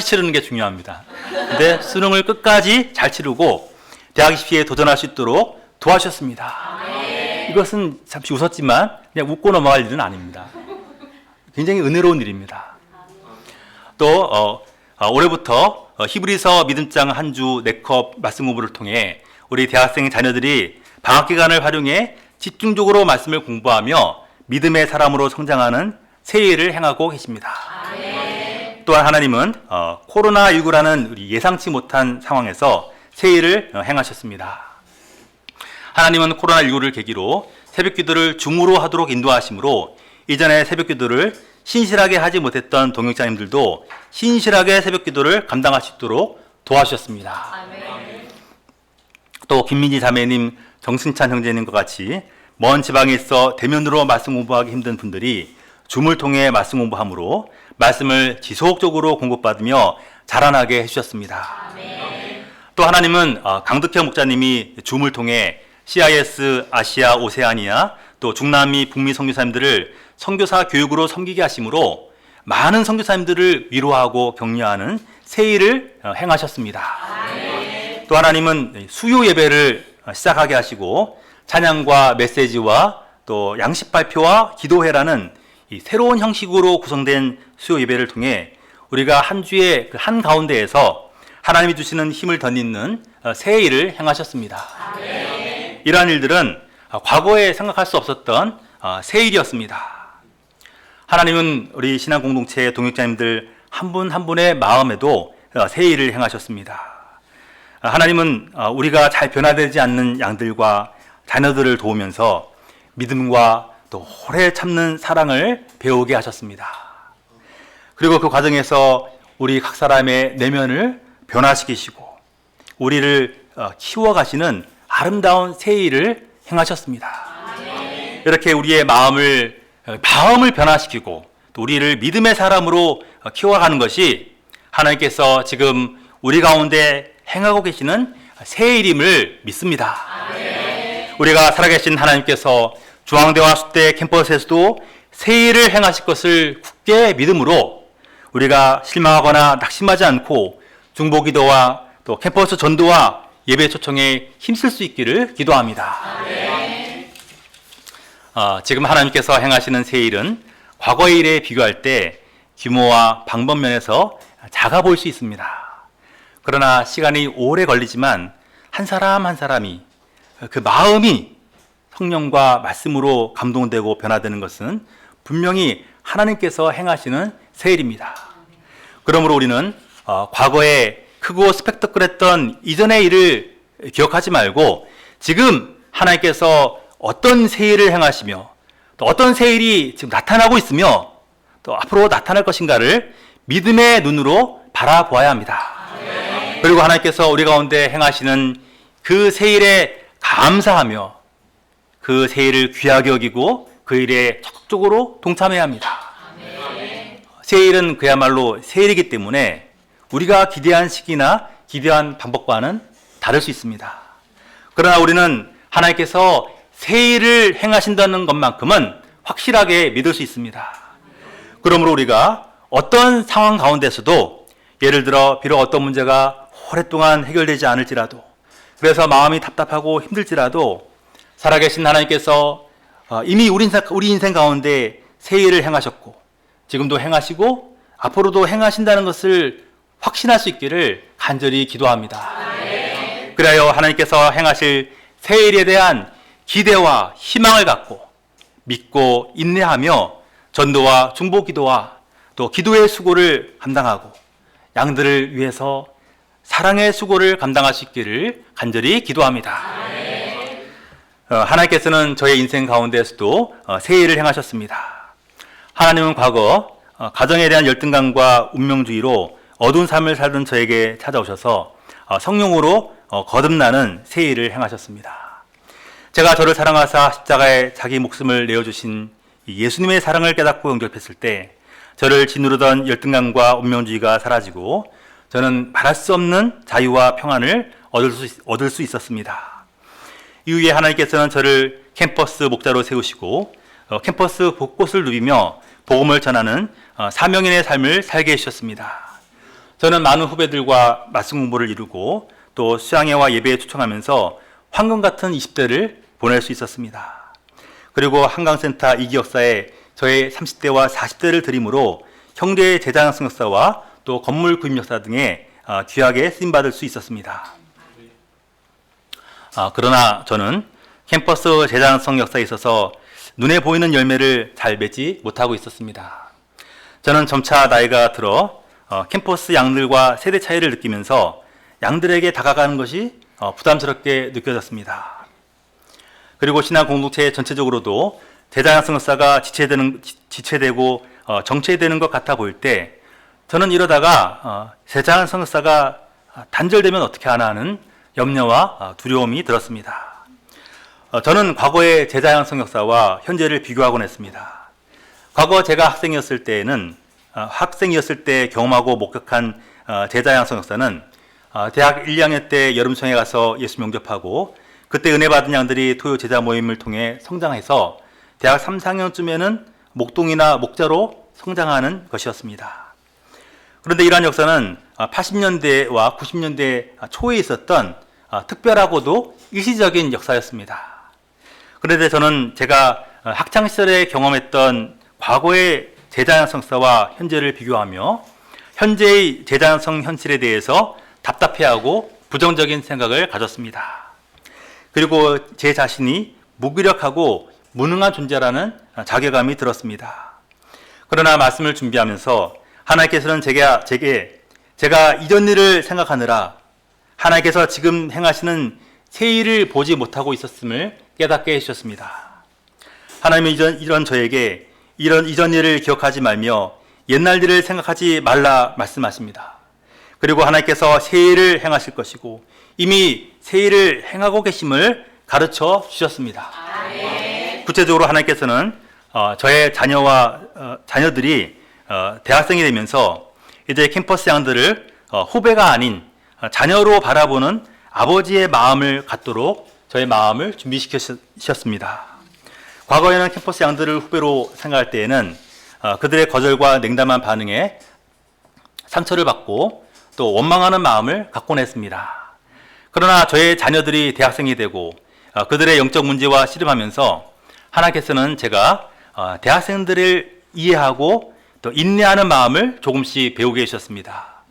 치르는 게 중요합니다. 근데 수능을 끝까지 잘 치르고 대학 입시에 도전할 수 있도록 도와주셨습니다. 이것은 잠시 웃었지만 그냥 웃고 넘어갈 일은 아닙니다. 굉장히 은혜로운 일입니다. 또 올해부터 히브리서 믿음장 한 주 4컵 말씀 공부를 통해 우리 대학생 자녀들이 방학 기간을 활용해 집중적으로 말씀을 공부하며 믿음의 사람으로 성장하는 새 일을 행하고 계십니다. 또한 하나님은 코로나19라는 우리 예상치 못한 상황에서 새 일을 행하셨습니다. 하나님은 코로나19를 계기로 새벽기도를 줌으로 하도록 인도하심으로 이전에 새벽기도를 신실하게 하지 못했던 동역자님들도 신실하게 새벽기도를 감당할 수 있도록 도와주셨습니다. 또 김민지 자매님, 정승찬 형제님과 같이 먼 지방에 있어 대면으로 말씀 공부하기 힘든 분들이 줌을 통해 말씀 공부함으로 말씀을 지속적으로 공급받으며 자라나게 해주셨습니다. 또 하나님은 강득현 목사님이 줌을 통해 CIS, 아시아, 오세아니아, 또 중남미, 북미 선교사님들을 선교사 교육으로 섬기게 하심으로 많은 선교사님들을 위로하고 격려하는 새 일을 행하셨습니다. 또 하나님은 수요 예배를 시작하게 하시고 찬양과 메시지와 또 양식 발표와 기도회라는 이 새로운 형식으로 구성된 수요 예배를 통해 우리가 한 주의 그 한 가운데에서 하나님이 주시는 힘을 덧입는 새 일을 행하셨습니다. 이러한 일들은 과거에 생각할 수 없었던 새 일이었습니다. 하나님은 우리 신앙 공동체의 동역자님들 한 분 한 분의 마음에도 새 일을 행하셨습니다. 하나님은 우리가 잘 변화되지 않는 양들과 자녀들을 도우면서 믿음과 또 오래 참는 사랑을 배우게 하셨습니다. 그리고 그 과정에서 우리 각 사람의 내면을 변화시키시고 우리를 키워가시는 아름다운 새 일을 행하셨습니다. 이렇게 우리의 마음을 변화시키고 또 우리를 믿음의 사람으로 키워가는 것이 하나님께서 지금 우리 가운데 행하고 계시는 새 일임을 믿습니다. 우리가 살아계신 하나님께서 중앙대와 수대 캠퍼스에서도 새 일을 행하실 것을 굳게 믿음으로 우리가 실망하거나 낙심하지 않고 중보기도와 또 캠퍼스 전도와 예배 초청에 힘쓸 수 있기를 기도합니다. 지금 하나님께서 행하시는 새 일은 과거의 일에 비교할 때 규모와 방법면에서 작아 보일 수 있습니다. 그러나 시간이 오래 걸리지만 한 사람 한 사람이 그 마음이 성령과 말씀으로 감동되고 변화되는 것은 분명히 하나님께서 행하시는 새 일입니다. 그러므로 우리는 과거에 크고 스펙터클했던 이전의 일을 기억하지 말고 지금 하나님께서 어떤 새 일을 행하시며 또 어떤 새 일이 지금 나타나고 있으며 또 앞으로 나타날 것인가를 믿음의 눈으로 바라보아야 합니다. 그리고 하나님께서 우리 가운데 행하시는 그 새 일에 감사하며 그 새 일을 귀하게 여기고 그 일에 적극적으로 동참해야 합니다. 새 일은 그야말로 새 일이기 때문에 우리가 기대한 시기나 기대한 방법과는 다를 수 있습니다. 그러나 우리는 하나님께서 새 일을 행하신다는 것만큼은 확실하게 믿을 수 있습니다. 그러므로 우리가 어떤 상황 가운데서도 예를 들어 비록 어떤 문제가 오랫동안 해결되지 않을지라도 그래서 마음이 답답하고 힘들지라도 살아계신 하나님께서 이미 우리 인생 가운데 새 일을 행하셨고 지금도 행하시고 앞으로도 행하신다는 것을 확신할 수 있기를 간절히 기도합니다. 그래야 하나님께서 행하실 새 일에 대한 기대와 희망을 갖고 믿고 인내하며 전도와 중보기도와 또 기도의 수고를 감당하고 양들을 위해서 사랑의 수고를 감당할 수 있기를 간절히 기도합니다. 하나님께서는 저의 인생 가운데에서도 새 일을 행하셨습니다. 하나님은 과거 가정에 대한 열등감과 운명주의로 어두운 삶을 살던 저에게 찾아오셔서 성령으로 거듭나는 새 일을 행하셨습니다. 제가 저를 사랑하사 십자가에 자기 목숨을 내어주신 예수님의 사랑을 깨닫고 영접했을 때 저를 짓누르던 열등감과 운명주의가 사라지고 저는 말할 수 없는 자유와 평안을 얻을 수 있었습니다. 이후에 하나님께서는 저를 캠퍼스 목자로 세우시고 캠퍼스 곳곳을 누비며 복음을 전하는 사명인의 삶을 살게 해주셨습니다. 저는 많은 후배들과 말씀 공부를 이루고 또 수양회와 예배에 초청하면서 황금 같은 20대를 보낼 수 있었습니다. 그리고 한강센터 이기역사에 저의 30대와 40대를 드림으로 형제 재장성 역사와 또 건물 구입 역사 등에 귀하게 쓰임받을 수 있었습니다. 그러나 저는 캠퍼스 재장성 역사에 있어서 눈에 보이는 열매를 잘 맺지 못하고 있었습니다. 저는 점차 나이가 들어 캠퍼스 양들과 세대 차이를 느끼면서 양들에게 다가가는 것이 부담스럽게 느껴졌습니다. 그리고 신앙 공동체 전체적으로도 제자양성역사가 지체되고 정체되는 것 같아 보일 때 저는 이러다가 제자양성역사가 단절되면 어떻게 하나 하는 염려와 두려움이 들었습니다. 저는 과거의 제자양성역사와 현재를 비교하곤 했습니다. 과거 제가 학생이었을 때 경험하고 목격한 제자양성역사는 대학 1, 2학년 때 여름송에 가서 예수 영접하고 그때 은혜 받은 양들이 토요 제자 모임을 통해 성장해서 대학 3, 4학년쯤에는 목동이나 목자로 성장하는 것이었습니다. 그런데 이러한 역사는 80년대와 90년대 초에 있었던 특별하고도 일시적인 역사였습니다. 그런데 저는 제가 학창시절에 경험했던 과거의 제자양성사와 현재를 비교하며 현재의 제자양성 현실에 대해서 답답해하고 부정적인 생각을 가졌습니다. 그리고 제 자신이 무기력하고 무능한 존재라는 자괴감이 들었습니다. 그러나 말씀을 준비하면서 하나님께서는 제가 이전 일을 생각하느라 하나님께서 지금 행하시는 새 일을 보지 못하고 있었음을 깨닫게 해주셨습니다. 하나님은 이런 저에게 이전 일을 기억하지 말며 옛날 일을 생각하지 말라 말씀하십니다. 그리고 하나님께서 새 일을 행하실 것이고 이미 새 일을 행하고 계심을 가르쳐 주셨습니다. 아멘. 구체적으로 하나님께서는 저의 자녀들이 대학생이 되면서 이제 캠퍼스 양들을 후배가 아닌 자녀로 바라보는 아버지의 마음을 갖도록 저의 마음을 준비시키셨습니다. 과거에는 캠퍼스 양들을 후배로 생각할 때에는 그들의 거절과 냉담한 반응에 상처를 받고 또 원망하는 마음을 갖곤 했습니다. 그러나 저의 자녀들이 대학생이 되고 그들의 영적 문제와 씨름하면서 하나님께서는 제가 대학생들을 이해하고 또 인내하는 마음을 조금씩 배우게 해주셨습니다.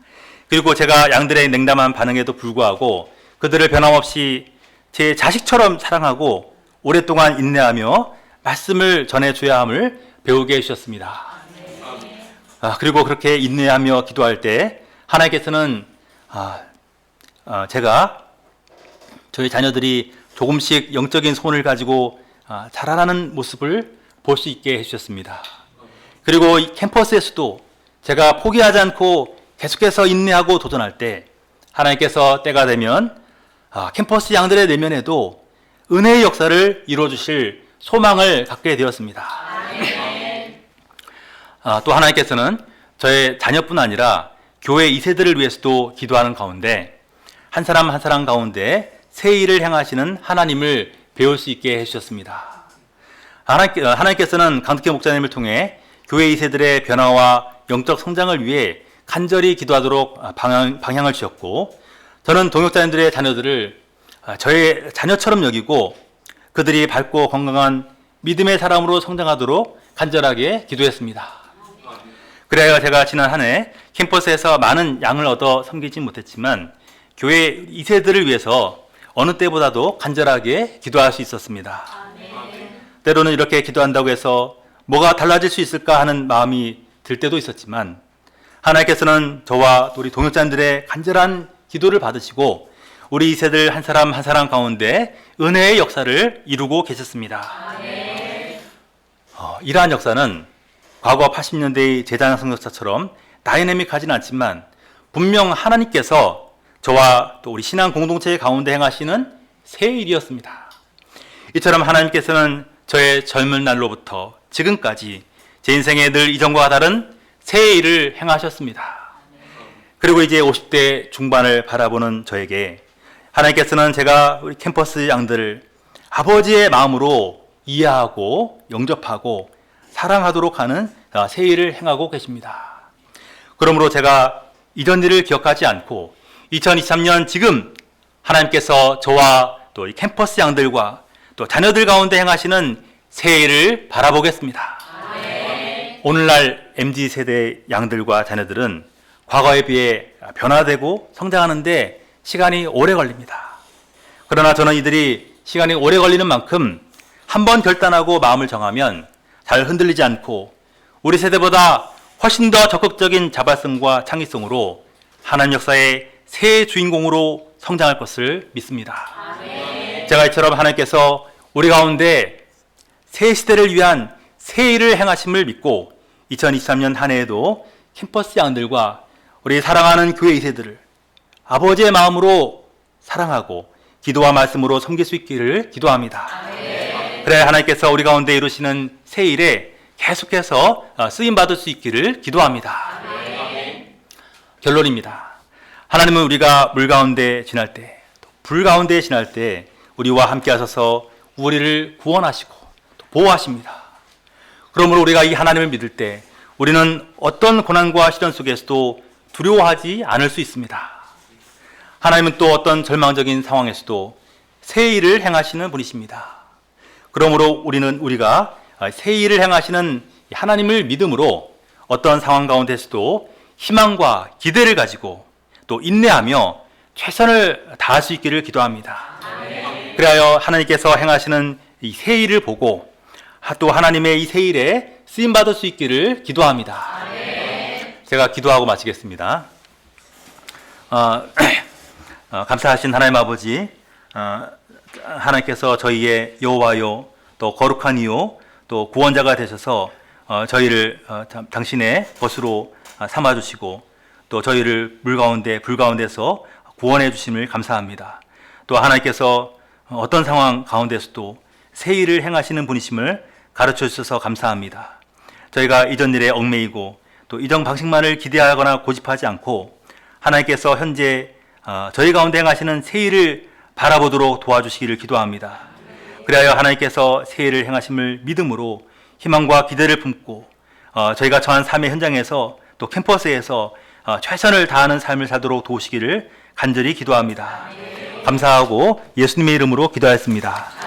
그리고 제가 양들의 냉담한 반응에도 불구하고 그들을 변함없이 제 자식처럼 사랑하고 오랫동안 인내하며 말씀을 전해줘야 함을 배우게 해주셨습니다. 그리고 그렇게 인내하며 기도할 때 하나님께서는 제가 저희 자녀들이 조금씩 영적인 소원을 가지고 자라나는 모습을 볼 수 있게 해주셨습니다. 그리고 이 캠퍼스에서도 제가 포기하지 않고 계속해서 인내하고 도전할 때 하나님께서 때가 되면 캠퍼스 양들의 내면에도 은혜의 역사를 이루어주실 소망을 갖게 되었습니다. 또 하나님께서는 저의 자녀뿐 아니라 교회 2세들을 위해서도 기도하는 가운데 한 사람 한 사람 가운데 새 일을 행하시는 하나님을 배울 수 있게 해주셨습니다. 하나님께서는 강덕회 목사님을 통해 교회 2세들의 변화와 영적 성장을 위해 간절히 기도하도록 방향을 주셨고 저는 동역자님들의 자녀들을 저의 자녀처럼 여기고 그들이 밝고 건강한 믿음의 사람으로 성장하도록 간절하게 기도했습니다. 그래야 제가 지난 한 해 캠퍼스에서 많은 양을 얻어 섬기지 못했지만 교회 2세들을 위해서 어느 때보다도 간절하게 기도할 수 있었습니다. 때로는 이렇게 기도한다고 해서 뭐가 달라질 수 있을까 하는 마음이 들 때도 있었지만 하나님께서는 저와 우리 동역자들의 간절한 기도를 받으시고 우리 2세들 한 사람 한 사람 가운데 은혜의 역사를 이루고 계셨습니다. 이러한 역사는 과거 80년대의 제자양성 역사처럼 다이내믹하지는 않지만 분명 하나님께서 저와 또 우리 신앙 공동체 가운데 행하시는 새 일이었습니다. 이처럼 하나님께서는 저의 젊은 날로부터 지금까지 제 인생에 늘 이전과 다른 새 일을 행하셨습니다. 그리고 이제 50대 중반을 바라보는 저에게 하나님께서는 제가 우리 캠퍼스 양들을 아버지의 마음으로 이해하고 영접하고 사랑하도록 하는 새 일을 행하고 계십니다. 그러므로 제가 이전 일을 기억하지 않고 2023년 지금 하나님께서 저와 또 이 캠퍼스 양들과 또 자녀들 가운데 행하시는 새 일을 바라보겠습니다. 오늘날 MZ세대 양들과 자녀들은 과거에 비해 변화되고 성장하는데 시간이 오래 걸립니다. 그러나 저는 이들이 시간이 오래 걸리는 만큼 한번 결단하고 마음을 정하면 잘 흔들리지 않고 우리 세대보다 훨씬 더 적극적인 자발성과 창의성으로 하나님 역사의 새 주인공으로 성장할 것을 믿습니다. 아멘. 제가 이처럼 하나님께서 우리 가운데 새 시대를 위한 새 일을 행하심을 믿고 2023년 한 해에도 캠퍼스 양들과 우리 사랑하는 교회 2세들을 아버지의 마음으로 사랑하고 기도와 말씀으로 섬길 수 있기를 기도합니다. 아멘. 그래 하나님께서 우리 가운데 이루시는 새 일에 계속해서 쓰임받을 수 있기를 기도합니다. 아멘. 결론입니다. 하나님은 우리가 물 가운데 지날 때, 불 가운데 지날 때 우리와 함께 하셔서 우리를 구원하시고 또 보호하십니다. 그러므로 우리가 이 하나님을 믿을 때 우리는 어떤 고난과 시련 속에서도 두려워하지 않을 수 있습니다. 하나님은 또 어떤 절망적인 상황에서도 새 일을 행하시는 분이십니다. 그러므로 우리가 새 일을 행하시는 하나님을 믿음으로 어떤 상황 가운데서도 희망과 기대를 가지고 또 인내하며 최선을 다할 수 있기를 기도합니다. 아멘. 그리하여 하나님께서 행하시는 이 새 일을 보고 또 하나님의 이 새 일에 쓰임받을 수 있기를 기도합니다. 아멘. 제가 기도하고 마치겠습니다. 감사하신 하나님 아버지, 하나님께서 저희의 여호와요 또 거룩한 이요 또 구원자가 되셔서 저희를 당신의 것으로 삼아주시고 또 저희를 물 가운데 불 가운데서 구원해 주심을 감사합니다. 또 하나님께서 어떤 상황 가운데서도 새 일을 행하시는 분이심을 가르쳐 주셔서 감사합니다. 저희가 이전 일에 얽매이고 또 이전 방식만을 기대하거나 고집하지 않고 하나님께서 현재 저희 가운데 행하시는 새 일을 바라보도록 도와주시기를 기도합니다. 그리하여 하나님께서 새 일을 행하심을 믿음으로 희망과 기대를 품고 저희가 처한 삶의 현장에서 또 캠퍼스에서 최선을 다하는 삶을 살도록 도우시기를 간절히 기도합니다. 감사하고 예수님의 이름으로 기도하였습니다.